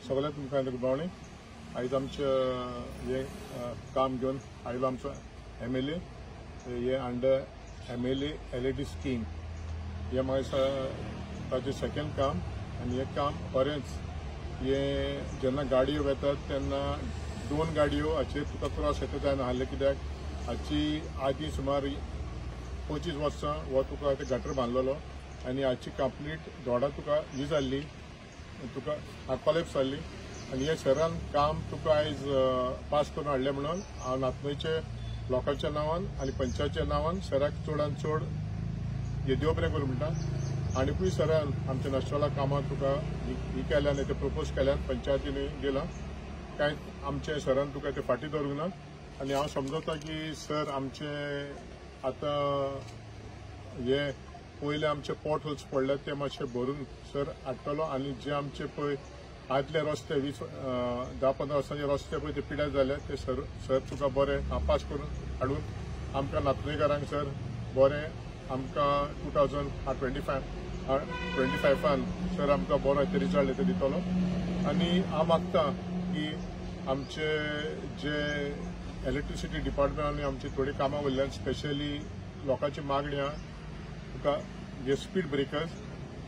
सगळ्यात तुमकां good morning. आयज आमचें हे काम घेवन आयलो आमचो MLA हे अंडर MLA LED स्कीम. हे म्हाका ताचें सेकंड काम आनी हे काम बरेंच. हे जेन्ना गाडयो वेतात तेन्ना 2 गाडयो हाचेर तुका त्रास येता जायना आहले, कित्याक हाची आदीं सुमार 25 वर्सां हो तुका गटर बांदलेलो आनी हाची कंप्लीट दोडा तुका ही जाल्ली, तुका कॉलेप्स जाल्ली. आनी हे सरान काम तुका आयज पास करून हाडलें म्हणून हांव नातनयचे लोकांच्या नांवान आनी पंचायतीच्या नांवान सराक चडांत चड हे देव बरें करूं म्हणटा. आनीकूय सरान आमच्या नॅशनला कामां तुका ही केल्यान ते प्रपोज केल्यान पंचायतीन गेलां. कांय आमचे सरान तुका ते फाटीं दवरूंक ना. आनी हांव समजता की सर आमचे आतां हे पयले आमचे पॉट होल्स पडले ते मातशे भरून सर हाडटलो. आनी जे आमचे पळय आदले रस्ते 10-15 वर्सांचे रस्ते पळय ते पिड्यार जाले ते सर तुका बरें पास करून हाडून आमकां नातनयकारांक सर बरें आमकां 2025 सर आमकां बरो ते रिजल्ट दितलो. आनी हांव मागता की आमचे जे इलेक्ट्रिसिटी डिपार्टमेंटांनी आमची थोडी कामां उरल्यान स्पेशली लोकांची मागणी आहा तुका जे स्पीड ब्रेकर्स.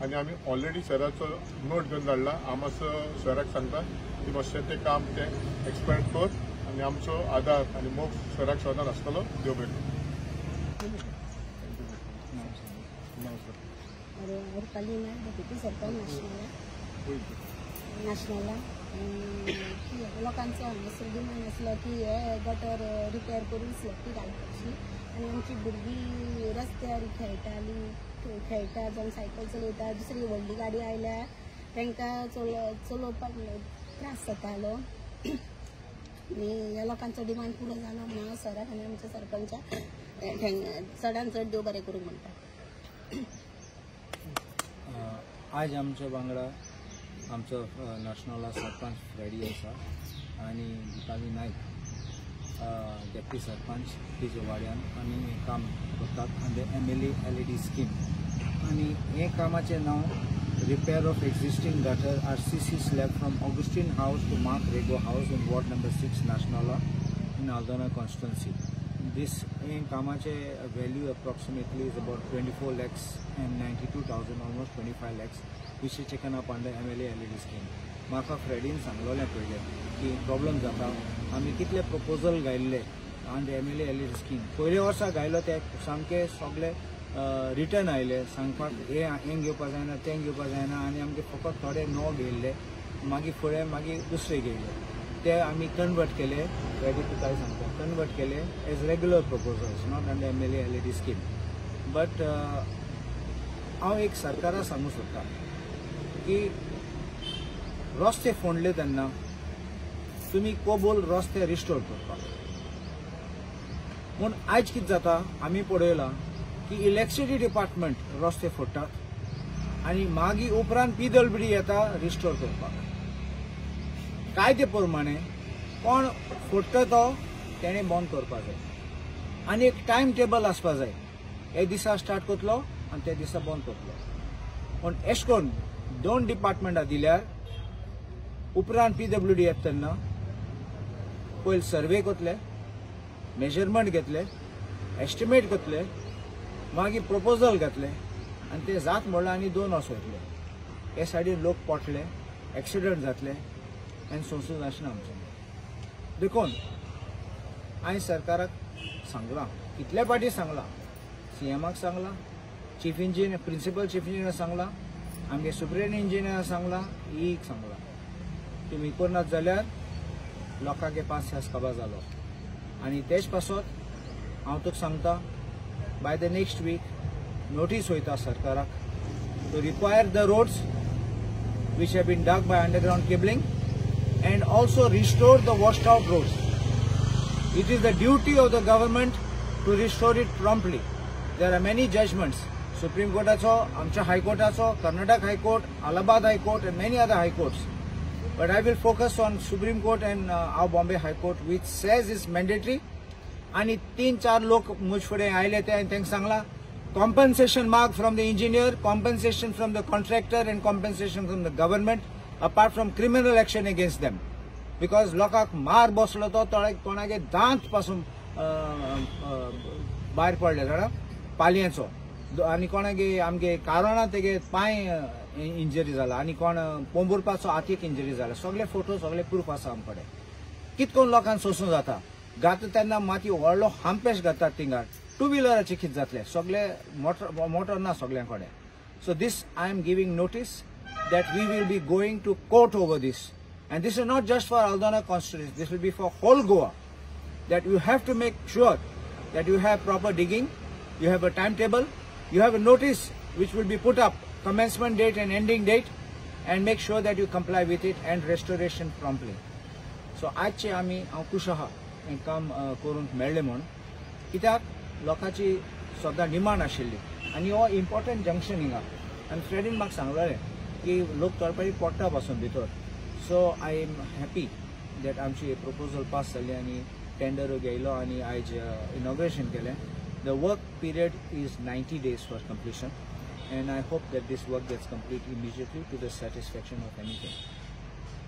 आनी आमी ऑलरेडी सराचो नोट घेवन धाडला. हांव मातसो सराक सांगता की मातशें तें काम तें एक्सपेंड कर आनी आमचो आदार आनी मोग सराक सदांच आसतलो. देव बरें करूं. नॅशनला लोकांचो हांगासर डिमांड आसलो की हे गटर रिपेर करून स्लॅपी घालपाची. आनी आमची भुरगीं रस्त्यार खेळटा जावं सायकल चलयता, दुसरी व्हडली गाडी आयल्यार तांकां चलोवपाक त्रास जातालो. आनी ह्या लोकांचो डिमांड पुरो जालो म्हणून हांव सराक आनी आमच्या सरपंचाक चडांत चड देव बरें करूं म्हणटा. आज आमच्या वांगडा आमचो नॅशनला सरपंच फ्रेडी आसा आनी दिपाली नायक डेप्टी सरपंच तिजे वाड्यान आनी हें काम करतात अंडर MLA LED स्कीम. आनी हे कामाचें नांव repair of existing gutter RCC slab from Augustine house to Mark Rego house in ward number 6 नाशनला इन आल्दोना कॉन्स्टिट्युएंसी. This कामाचे value approximately is about 24 lakhs and 92,000, almost 25 lakhs, which is taken up under MLA LED scheme. म्हाका फ्रेडीन सांगलोलें पयलें की problem जाता. आमी कितले proposal घायल्ले under MLA LED scheme. पयल्या वर्सा घायलो ते सामके सगळे रिटर्न आयले सांगपाक हें घेवपाक जायना तें घेवपाक जायना आनी आमगे फकत थोडे नो घेयल्ले. मागीर फुडें मागीर दुसरे घेयले ते आमी कन्वर्ट केले. फ्रेडी तुका सांगता कन्वर्ट केले as regular proposals, not under MLA LED scheme. But हांव एक सरकाराक सांगूंक सोदता की रस्ते फोंडले तेन्ना तुमी कोबोल रस्ते रिस्टोर करपाक. पूण आयज कितें जाता आमी पळयलां की इलेक्ट्रिसिटी डिपार्टमेंट रस्ते फोडटात आनी मागीर उपरांत PWD येता रिस्टोर करपाक. कायदे प्रमाणे कोण फोडटा तो तेणे बंद करपाक जाय आनी एक टायम टेबल आसपाक जाय. हे दिसा स्टार्ट करतलो आनी ते दिसा बंद करतलो. पूण अशें करून 2 डिपार्टमेंटां दिल्यार उपरांत PWD येता तेन्ना पयलीं सर्वे करतले, मेजरमेंट घेतले, एस्टिमेट करतले, मागीर प्रपोजल घेतले आनी ते जात म्हणल्यार आनी 2 वर्सां वयतले. हे सायडीन लोक पडटले, एक्सिडंट जातले आनी संसून आसना आमचें. देखून हांवें सरकाराक सांगलां, कितले फावटी सांगलां, CMाक सांगलां, chief engineer principal chief engineer सांगलां, आमगे सुप्रिटेंडंट इंजिनियर सांगलां, ईक सांगलां. तुमी करनात जाल्यार लोकांगे पास काबार जालो. आनी तेच पासत हांव तुका सांगता by the next week notice वयता सरकाराक to require the roads which have been dug by underground cabling and also restore the washed out roads. It is the duty of the government to restore it promptly. there are many judgments. Supreme Courtacho, Amcha High Courtacho, Karnataka High Court, Allahabad High Court, and many other High Courts. But I will focus on Supreme Court and our Bombay High Court, which says it's mandatory. And 3-4 लोक मुझफुडे आयले ते आणि तांकां Sangla compensation mark from the engineer, compensation from the contractor, and compensation from the government, apart from criminal action against them. Because लोकांक मार बसलो तो कोणागे दांत पासून भायर पडले जाणा पालयेचो आनी कोणागे आमगे कारोना तेगे पांय इंजरी जाला आनी कोण पोंबुरपाचो हातीक इंजरी जाला सगळे फोटो सगळे प्रूफ आसा आमकडे कितकोन लोकांक सोसूं जाता गाता तेन्ना माती व्हडलो हांपेश घातात थिंगार टू व्हिलराचे कितें जातले सगळे मोटर ना सगळ्यां कडेन so this I am giving notice that we will be going to court over this and this is not just for Aldona constituency, this will be for whole Goa, that you have to make sure that you have proper digging, you have a timetable, you have a notice which will be put up, commencement date and ending date, and make sure that you comply with it and restoration promptly. So आजचे आमी खुश आहा हें काम करूंक मेळ्ळें म्हूण कित्याक लोकांची सदां डिमांड आशिल्ली आनी हो इम्पॉर्टंट जंक्शन हिंगा आनी फ्रेडीन म्हाका सांगलेलें की लोक तळपडी पडटा पासून भितर So I am happy that आमची proposal pass जाली आनी टेंडर गेलो आनी आयज inauguration केलें. The work period is 90 days for completion and I hope that this work gets complete immediately to the satisfaction of anything.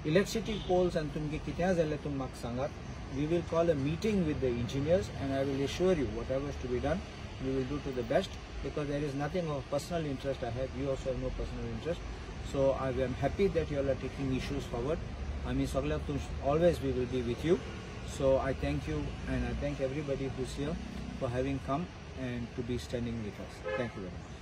Electricity poles and तुमगे कितें जालें तुम म्हाका सांगात. We will call a meeting with the engineers and I will assure you whatever is to be done we will do to the best because there is nothing of personal interest I have. You also have no personal interest. So I am happy that you all are taking issues forward. I mean, always we will be with you. So I thank you and I thank everybody who's here for having come and to be standing with us. Thank you very much.